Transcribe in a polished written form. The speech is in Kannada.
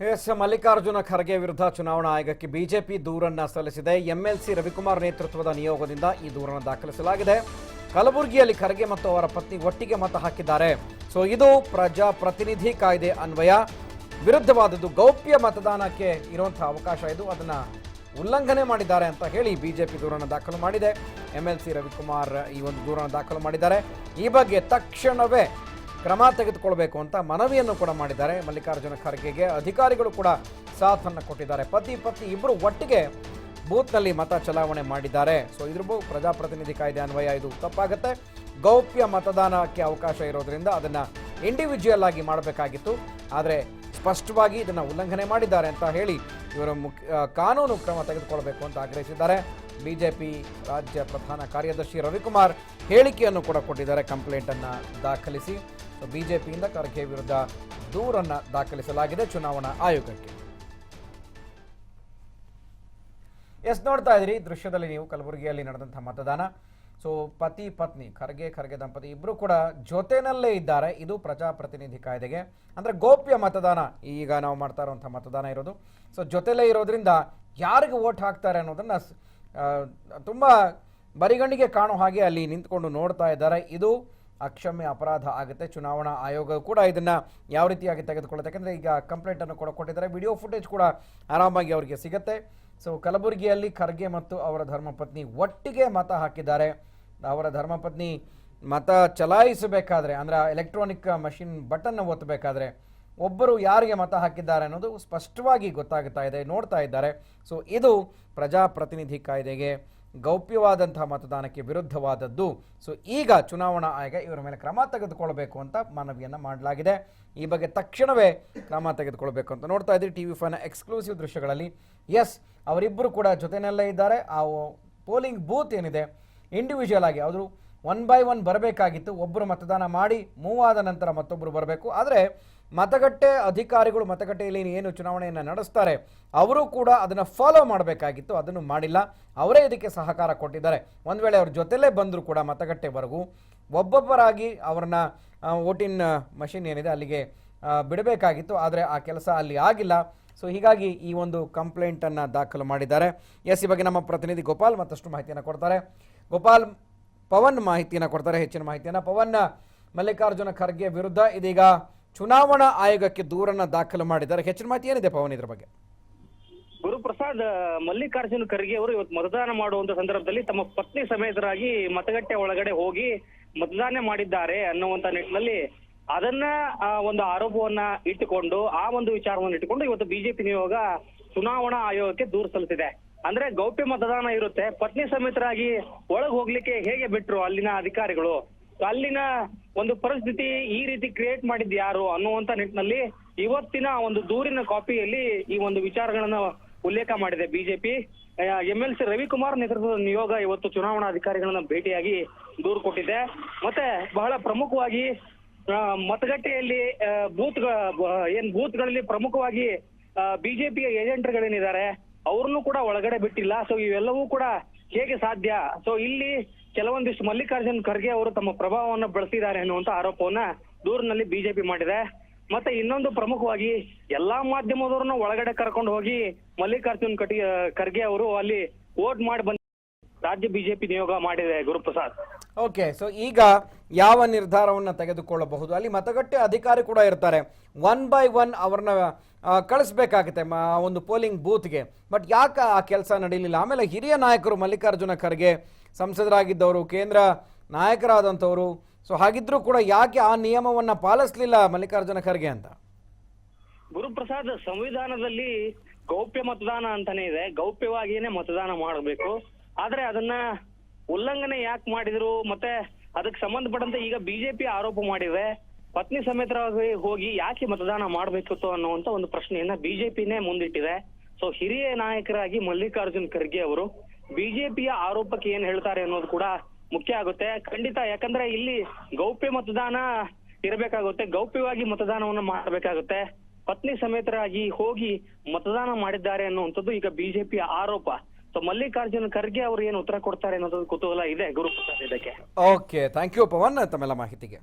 ಎಸ್ ಮಲ್ಲಿಕಾರ್ಜುನ ಖರ್ಗೆ ವಿರುದ್ಧ ಚುನಾವಣಾ ಆಯೋಗಕ್ಕೆ ಬಿಜೆಪಿ ದೂರನ್ನ ಸಲ್ಲಿಸಿದೆ. ಎಂಎಲ್ಸಿ ರವಿಕುಮಾರ್ ನೇತೃತ್ವದ ನಿಯೋಗದಿಂದ ಈ ದೂರನ್ನು ದಾಖಲಿಸಲಾಗಿದೆ. ಕಲಬುರಗಿಯಲ್ಲಿ ಖರ್ಗೆ ಮತ್ತು ಅವರ ಪತ್ನಿ ಒಟ್ಟಿಗೆ ಮತ ಹಾಕಿದ್ದಾರೆ. ಸೊ ಇದು ಪ್ರಜಾಪ್ರತಿನಿಧಿ ಕಾಯ್ದೆ ಅನ್ವಯ ವಿರುದ್ಧವಾದದ್ದು. ಗೌಪ್ಯ ಮತದಾನಕ್ಕೆ ಇರುವಂತಹ ಅವಕಾಶ ಇದು, ಅದನ್ನ ಉಲ್ಲಂಘನೆ ಮಾಡಿದ್ದಾರೆ ಅಂತ ಹೇಳಿ ಬಿಜೆಪಿ ದೂರನ್ನು ದಾಖಲು ಮಾಡಿದೆ. ಎಂಎಲ್ಸಿ ರವಿಕುಮಾರ್ ಈ ಒಂದು ದೂರನ್ನು ದಾಖಲು ಮಾಡಿದ್ದಾರೆ. ಈ ಬಗ್ಗೆ ತಕ್ಷಣವೇ ಕ್ರಮ ತೆಗೆದುಕೊಳ್ಬೇಕು ಅಂತ ಮನವಿಯನ್ನು ಕೂಡ ಮಾಡಿದ್ದಾರೆ. ಮಲ್ಲಿಕಾರ್ಜುನ ಖರ್ಗೆಗೆ ಅಧಿಕಾರಿಗಳು ಕೂಡ ಸಾಥನ್ನು ಕೊಟ್ಟಿದ್ದಾರೆ. ಪತಿ ಪತ್ನಿ ಇಬ್ಬರು ಒಟ್ಟಿಗೆ ಬೂತ್ನಲ್ಲಿ ಮತ ಚಲಾವಣೆ ಮಾಡಿದ್ದಾರೆ. ಸೊ ಇದ್ರ ಪ್ರಜಾಪ್ರತಿನಿಧಿ ಕಾಯ್ದೆ ಅನ್ವಯ ಇದು ತಪ್ಪಾಗುತ್ತೆ. ಗೌಪ್ಯ ಮತದಾನಕ್ಕೆ ಅವಕಾಶ ಇರೋದ್ರಿಂದ ಅದನ್ನು ಇಂಡಿವಿಜುವಲ್ ಆಗಿ ಮಾಡಬೇಕಾಗಿತ್ತು. ಆದರೆ ಸ್ಪಷ್ಟವಾಗಿ ಇದನ್ನು ಉಲ್ಲಂಘನೆ ಮಾಡಿದ್ದಾರೆ ಅಂತ ಹೇಳಿ ಇವರು ಕಾನೂನು ಕ್ರಮ ತೆಗೆದುಕೊಳ್ಬೇಕು ಅಂತ ಆಗ್ರಹಿಸಿದ್ದಾರೆ. ಬಿಜೆಪಿ ರಾಜ್ಯ ಪ್ರಧಾನ ಕಾರ್ಯದರ್ಶಿ ರವಿಕುಮಾರ್ ಹೇಳಿಕೆಯನ್ನು ಕೂಡ ಕೊಟ್ಟಿದ್ದಾರೆ ಕಂಪ್ಲೇಂಟನ್ನು ದಾಖಲಿಸಿ. ಬಿಜೆಪಿಯಿಂದ ಖರ್ಗೆ ವಿರುದ್ಧ ದೂರನ್ನು ದಾಖಲಿಸಲಾಗಿದೆ ಚುನಾವಣಾ ಆಯೋಗಕ್ಕೆ. ಎಸ್ ನೋಡ್ತಾ ಇದ್ರಿ ದೃಶ್ಯದಲ್ಲಿ ನೀವು ಕಲಬುರಗಿಯಲ್ಲಿ ನಡೆದಂತಹ ಮತದಾನ. ಸೊ ಪತಿ ಪತ್ನಿ ಖರ್ಗೆ ದಂಪತಿ ಇಬ್ಬರು ಕೂಡ ಜೊತೆನಲ್ಲೇ ಇದ್ದಾರೆ. ಇದು ಪ್ರಜಾಪ್ರತಿನಿಧಿ ಕಾಯ್ದೆಗೆ ಅಂದರೆ ಗೌಪ್ಯ ಮತದಾನ ಈಗ ನಾವು ಮಾಡ್ತಾ ಇರುವಂಥ ಮತದಾನ ಇರೋದು. ಸೊ ಜೊತೆಲೇ ಇರೋದ್ರಿಂದ ಯಾರಿಗೆ ವೋಟ್ ಹಾಕ್ತಾರೆ ಅನ್ನೋದನ್ನು ತುಂಬ ಬರಿಗಣ್ಣಿಗೆ ಕಾಣೋ ಹಾಗೆ ಅಲ್ಲಿ ನಿಂತ್ಕೊಂಡು ನೋಡ್ತಾ ಇದ್ದಾರೆ. ಇದು ಅಕ್ಷಮ್ಯ ಅಪರಾಧ ಆಗುತ್ತೆ. ಚುನಾವಣಾ ಆಯೋಗ ಕೂಡ ಇದನ್ನು ಯಾವ ರೀತಿಯಾಗಿ ತೆಗೆದುಕೊಳ್ಳುತ್ತೆ, ಯಾಕೆಂದರೆ ಈಗ ಕಂಪ್ಲೇಂಟನ್ನು ಕೂಡ ಕೊಟ್ಟಿದ್ದಾರೆ. ವಿಡಿಯೋ ಫುಟೇಜ್ ಕೂಡ ಆರಾಮಾಗಿ ಅವರಿಗೆ ಸಿಗುತ್ತೆ. ಸೊ ಕಲಬುರಗಿಯಲ್ಲಿ ಖರ್ಗೆ ಮತ್ತು ಅವರ ಧರ್ಮಪತ್ನಿ ಒಟ್ಟಿಗೆ ಮತ ಹಾಕಿದ್ದಾರೆ. ಅವರ ಧರ್ಮಪತ್ನಿ ಮತ ಚಲಾಯಿಸಬೇಕಾದ್ರೆ ಅಂದರೆ ಎಲೆಕ್ಟ್ರಾನಿಕ್ ಮಷಿನ್ ಬಟನ್ ಒತ್ತಬೇಕಾದ್ರೆ ಒಬ್ಬರು ಯಾರಿಗೆ ಮತ ಹಾಕಿದ್ದಾರೆ ಅನ್ನೋದು ಸ್ಪಷ್ಟವಾಗಿ ಗೊತ್ತಾಗುತ್ತಾ ಇದೆ, ನೋಡ್ತಾ ಇದ್ದಾರೆ. ಸೊ ಇದು ಪ್ರಜಾಪ್ರತಿನಿಧಿ ಕಾಯ್ದೆಗೆ ಗೌಪ್ಯವಾದಂತಹ ಮತದಾನಕ್ಕೆ ವಿರುದ್ಧವಾದದ್ದು. ಸೊ ಈಗ ಚುನಾವಣಾ ಆಯೋಗ ಇವರ ಮೇಲೆ ಕ್ರಮ ತೆಗೆದುಕೊಳ್ಬೇಕು ಅಂತ ಮನವಿಯನ್ನು ಮಾಡಲಾಗಿದೆ. ಈ ಬಗ್ಗೆ ತಕ್ಷಣವೇ ಕ್ರಮ ತೆಗೆದುಕೊಳ್ಬೇಕು ಅಂತ ನೋಡ್ತಾ ಇದ್ರಿ TV5ನ ಎಕ್ಸ್ಕ್ಲೂಸಿವ್ ದೃಶ್ಯಗಳಲ್ಲಿ. ಎಸ್ ಅವರಿಬ್ಬರು ಕೂಡ ಜೊತೆಯಲ್ಲೇ ಇದ್ದಾರೆ. ಆ ಪೋಲಿಂಗ್ ಬೂತ್ ಏನಿದೆ ಇಂಡಿವಿಜುವಲ್ ಆಗಿ ಅವರು 1 by 1 ಬರಬೇಕಾಗಿತ್ತು. ಒಬ್ಬರು ಮತದಾನ ಮಾಡಿ ಮೂವ್ ಆದ ನಂತರ ಮತ್ತೊಬ್ಬರು ಬರಬೇಕು. ಆದರೆ ಮತಗಟ್ಟೆ ಅಧಿಕಾರಿಗಳು ಮತಗಟ್ಟೆಯಲ್ಲಿ ಏನು ಚುನಾವಣೆಯನ್ನು ನಡೆಸ್ತಾರೆ ಅವರು ಕೂಡ ಅದನ್ನು ಫಾಲೋ ಮಾಡಬೇಕಾಗಿತ್ತು, ಅದನ್ನು ಮಾಡಿಲ್ಲ. ಅವರೇ ಇದಕ್ಕೆ ಸಹಕಾರ ಕೊಟ್ಟಿದ್ದಾರೆ. ಒಂದು ವೇಳೆ ಅವ್ರ ಜೊತೆಲೇ ಬಂದರೂ ಕೂಡ ಮತಗಟ್ಟೆವರೆಗೂ ಒಬ್ಬೊಬ್ಬರಾಗಿ ಅವ್ರನ್ನ ವೋಟಿನ್ ಮಷಿನ್ ಏನಿದೆ ಅಲ್ಲಿಗೆ ಬಿಡಬೇಕಾಗಿತ್ತು. ಆದರೆ ಆ ಕೆಲಸ ಅಲ್ಲಿ ಆಗಿಲ್ಲ. ಸೊ ಹೀಗಾಗಿ ಈ ಒಂದು ಕಂಪ್ಲೇಂಟನ್ನು ದಾಖಲು ಮಾಡಿದ್ದಾರೆ. ಎಸ್ ಈ ಬಗ್ಗೆ ನಮ್ಮ ಪ್ರತಿನಿಧಿ ಗೋಪಾಲ್ ಮತ್ತಷ್ಟು ಮಾಹಿತಿಯನ್ನು ಕೊಡ್ತಾರೆ. ಗೋಪಾಲ್, ಪವನ್ ಮಾಹಿತಿಯನ್ನು ಕೊಡ್ತಾರೆ, ಹೆಚ್ಚಿನ ಮಾಹಿತಿಯನ್ನು. ಪವನ್, ಮಲ್ಲಿಕಾರ್ಜುನ ಖರ್ಗೆ ವಿರುದ್ಧ ಇದೀಗ ಚುನಾವಣಾ ಆಯೋಗಕ್ಕೆ ದೂರನ್ನು ದಾಖಲು ಮಾಡಿದ್ದಾರೆ. ಹೆಚ್ಚಿನ ಮಾಹಿತಿ ಏನಿದೆ ಪವನ್ ಇದ್ರ ಬಗ್ಗೆ? ಗುರುಪ್ರಸಾದ್, ಮಲ್ಲಿಕಾರ್ಜುನ ಖರ್ಗೆ ಅವರು ಇವತ್ತು ಮತದಾನ ಮಾಡುವಂತ ಸಂದರ್ಭದಲ್ಲಿ ತಮ್ಮ ಪತ್ನಿ ಸಮೇತರಾಗಿ ಮತಗಟ್ಟೆ ಒಳಗಡೆ ಹೋಗಿ ಮತದಾನ ಮಾಡಿದ್ದಾರೆ ಅನ್ನುವಂತ ನಿಟ್ಟಿನಲ್ಲಿ ಅದನ್ನ ಒಂದು ಆರೋಪವನ್ನ ಇಟ್ಟುಕೊಂಡು ಆ ಒಂದು ವಿಚಾರವನ್ನು ಇಟ್ಟುಕೊಂಡು ಇವತ್ತು ಬಿಜೆಪಿ ನಿಯೋಗ ಚುನಾವಣಾ ಆಯೋಗಕ್ಕೆ ದೂರು ಸಲ್ಲಿಸಿದೆ. ಅಂದ್ರೆ ಗೌಪ್ಯ ಮತದಾನ ಇರುತ್ತೆ, ಪತ್ನಿ ಸಮೇತರಾಗಿ ಒಳಗ್ ಹೋಗ್ಲಿಕ್ಕೆ ಹೇಗೆ ಬಿಟ್ರು ಅಲ್ಲಿನ ಅಧಿಕಾರಿಗಳು, ಅಲ್ಲಿನ ಒಂದು ಪರಿಸ್ಥಿತಿ ಈ ರೀತಿ ಕ್ರಿಯೇಟ್ ಮಾಡಿದ್ ಯಾರು ಅನ್ನುವಂತ ನಿಟ್ಟಿನಲ್ಲಿ ಇವತ್ತಿನ ಒಂದು ದೂರಿನ ಕಾಪಿಯಲ್ಲಿ ಈ ಒಂದು ವಿಚಾರಗಳನ್ನ ಉಲ್ಲೇಖ ಮಾಡಿದೆ ಬಿಜೆಪಿ. ಎಂಎಲ್ಸಿ ರವಿಕುಮಾರ್ ನೇತೃತ್ವದ ನಿಯೋಗ ಇವತ್ತು ಚುನಾವಣಾಧಿಕಾರಿಗಳನ್ನ ಭೇಟಿಯಾಗಿ ದೂರು ಕೊಟ್ಟಿದೆ. ಮತ್ತೆ ಬಹಳ ಪ್ರಮುಖವಾಗಿ ಮತಗಟ್ಟೆಯಲ್ಲಿ ಬೂತ್ಗಳಲ್ಲಿ ಪ್ರಮುಖವಾಗಿ ಬಿಜೆಪಿಯ ಏಜೆಂಟ್ಗಳೇನಿದ್ದಾರೆ ಅವ್ರನ್ನು ಕೂಡ ಒಳಗಡೆ ಬಿಟ್ಟಿಲ್ಲ. ಸೊ ಇವೆಲ್ಲವೂ ಕೂಡ ಹೇಗೆ ಸಾಧ್ಯ? ಸೊ ಇಲ್ಲಿ ಕೆಲವೊಂದಿಷ್ಟು ಮಲ್ಲಿಕಾರ್ಜುನ್ ಖರ್ಗೆ ಅವರು ತಮ್ಮ ಪ್ರಭಾವವನ್ನು ಬಳಸಿದ್ದಾರೆ ಅನ್ನುವಂತ ಆರೋಪವನ್ನ ದೂರಿನಲ್ಲಿ ಬಿಜೆಪಿ ಮಾಡಿದೆ. ಮತ್ತೆ ಇನ್ನೊಂದು ಪ್ರಮುಖವಾಗಿ ಎಲ್ಲಾ ಮಾಧ್ಯಮದವರನ್ನು ಒಳಗಡೆ ಕರ್ಕೊಂಡು ಹೋಗಿ ಮಲ್ಲಿಕಾರ್ಜುನ್ ಖರ್ಗೆ ಅವರು ಅಲ್ಲಿ ವೋಟ್ ಮಾಡಿ ಬಂದ ರಾಜ್ಯ ಬಿಜೆಪಿ ನಿಯೋಗ ಮಾಡಿದೆ. ಗುರುಪ್ರಸಾದ್, ಓಕೆ. ಸೊ ಈಗ ಯಾವ ನಿರ್ಧಾರವನ್ನು ತೆಗೆದುಕೊಳ್ಳಬಹುದು? ಅಲ್ಲಿ ಮತಗಟ್ಟೆ ಅಧಿಕಾರಿ ಕೂಡ ಇರ್ತಾರೆ. 1 by 1 ಅವ್ರನ್ನ ಕಳಿಸ್ಬೇಕಾಗುತ್ತೆ ಒಂದು ಪೋಲಿಂಗ್ ಬೂತ್ಗೆ. ಬಟ್ ಯಾಕೆ ಆ ಕೆಲಸ ನಡೀಲಿಲ್ಲ? ಆಮೇಲೆ ಹಿರಿಯ ನಾಯಕರು ಮಲ್ಲಿಕಾರ್ಜುನ ಖರ್ಗೆ ಸಂಸದರಾಗಿದ್ದವರು, ಕೇಂದ್ರ ನಾಯಕರಾದಂಥವ್ರು. ಸೊ ಹಾಗಿದ್ರೂ ಕೂಡ ಯಾಕೆ ಆ ನಿಯಮವನ್ನ ಪಾಲಿಸಲಿಲ್ಲ ಮಲ್ಲಿಕಾರ್ಜುನ ಖರ್ಗೆ ಅಂತ? ಗುರುಪ್ರಸಾದ್, ಸಂವಿಧಾನದಲ್ಲಿ ಗೌಪ್ಯ ಮತದಾನ ಅಂತಾನೆ ಇದೆ. ಗೌಪ್ಯವಾಗಿಯೇ ಮತದಾನ ಮಾಡಬೇಕು. ಆದ್ರೆ ಅದನ್ನ ಉಲ್ಲಂಘನೆ ಯಾಕೆ ಮಾಡಿದ್ರು, ಮತ್ತೆ ಅದಕ್ಕೆ ಸಂಬಂಧಪಟ್ಟಂತೆ ಈಗ ಬಿಜೆಪಿ ಆರೋಪ ಮಾಡಿದೆ ಪತ್ನಿ ಸಮೇತರಾಗಿ ಹೋಗಿ ಯಾಕೆ ಮತದಾನ ಮಾಡ್ಬೇಕಿತ್ತು ಅನ್ನುವಂತ ಒಂದು ಪ್ರಶ್ನೆಯನ್ನ ಬಿಜೆಪಿನೇ ಮುಂದಿಟ್ಟಿದೆ. ಸೊ ಹಿರಿಯ ನಾಯಕರಾಗಿ ಮಲ್ಲಿಕಾರ್ಜುನ್ ಖರ್ಗೆ ಅವರು ಬಿಜೆಪಿಯ ಆರೋಪಕ್ಕೆ ಏನ್ ಹೇಳ್ತಾರೆ ಅನ್ನೋದು ಕೂಡ ಮುಖ್ಯ ಆಗುತ್ತೆ. ಖಂಡಿತ, ಯಾಕಂದ್ರೆ ಇಲ್ಲಿ ಗೌಪ್ಯ ಮತದಾನ ಇರಬೇಕಾಗುತ್ತೆ, ಗೌಪ್ಯವಾಗಿ ಮತದಾನವನ್ನು ಮಾಡಬೇಕಾಗುತ್ತೆ. ಪತ್ನಿ ಸಮೇತರಾಗಿ ಹೋಗಿ ಮತದಾನ ಮಾಡಿದ್ದಾರೆ ಅನ್ನುವಂಥದ್ದು ಈಗ ಬಿಜೆಪಿಯ ಆರೋಪ. ಸೊ ಮಲ್ಲಿಕಾರ್ಜುನ ಖರ್ಗೆ ಅವರು ಏನು ಉತ್ತರ ಕೊಡ್ತಾರೆ ಅನ್ನೋದು ಕುತೂಹಲ ಇದೆ ಗುರುಪ್ರಸಾದ್ ಇದಕ್ಕೆ. ಓಕೆ, ಥ್ಯಾಂಕ್ ಯು ಪವನ್ ತಮ್ಮೆಲ್ಲ ಮಾಹಿತಿಗೆ.